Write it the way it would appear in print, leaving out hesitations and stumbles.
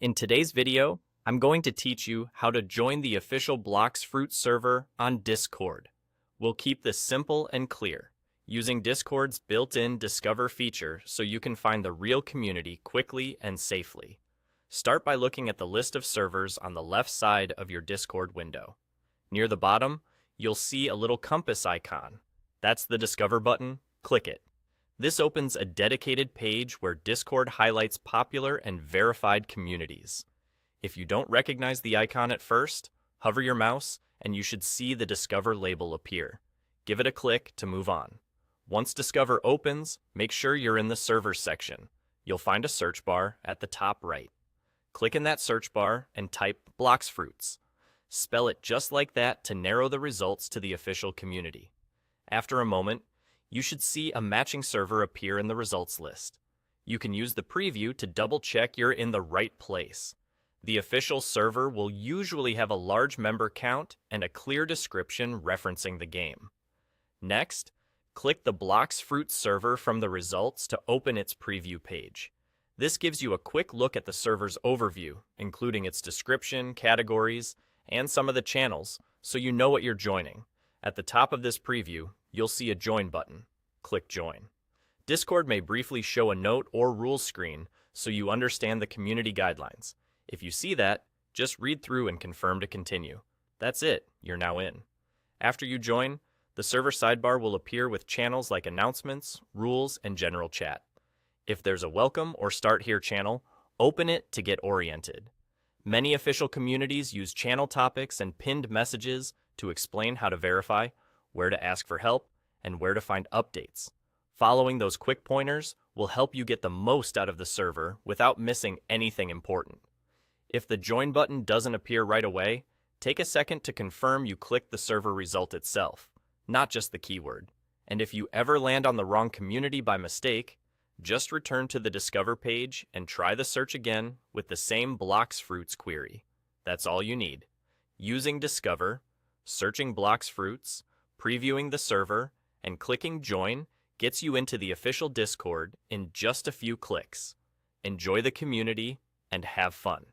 In today's video, I'm going to teach you how to join the official Blox Fruit server on Discord. We'll keep this simple and clear, using Discord's built-in Discover feature so you can find the real community quickly and safely. Start by looking at the list of servers on the left side of your Discord window. Near the bottom, you'll see a little compass icon. That's the Discover button. Click it. This opens a dedicated page where Discord highlights popular and verified communities. If you don't recognize the icon at first, hover your mouse and you should see the Discover label appear. Give it a click to move on. Once Discover opens, make sure you're in the Servers section. You'll find a search bar at the top right. Click in that search bar and type Blox Fruits. Spell it just like that to narrow the results to the official community. After a moment, you should see a matching server appear in the results list. You can use the preview to double-check you're in the right place. The official server will usually have a large member count and a clear description referencing the game. Next, click the Blox Fruit server from the results to open its preview page. This gives you a quick look at the server's overview, including its description, categories, and some of the channels, so you know what you're joining. At the top of this preview, you'll see a Join button. Click Join. Discord may briefly show a note or rules screen so you understand the community guidelines. If you see that, just read through and confirm to continue. That's it, you're now in. After you join, the server sidebar will appear with channels like announcements, rules, and general chat. If there's a welcome or start here channel, open it to get oriented. Many official communities use channel topics and pinned messages to explain how to verify, where to ask for help, and where to find updates. Following those quick pointers will help you get the most out of the server without missing anything important. If the Join button doesn't appear right away, take a second to confirm you clicked the server result itself, not just the keyword. And if you ever land on the wrong community by mistake, just return to the Discover page and try the search again with the same Blox Fruits query. That's all you need. Using Discover, searching Blox Fruits, previewing the server, and clicking Join gets you into the official Discord in just a few clicks. Enjoy the community and have fun.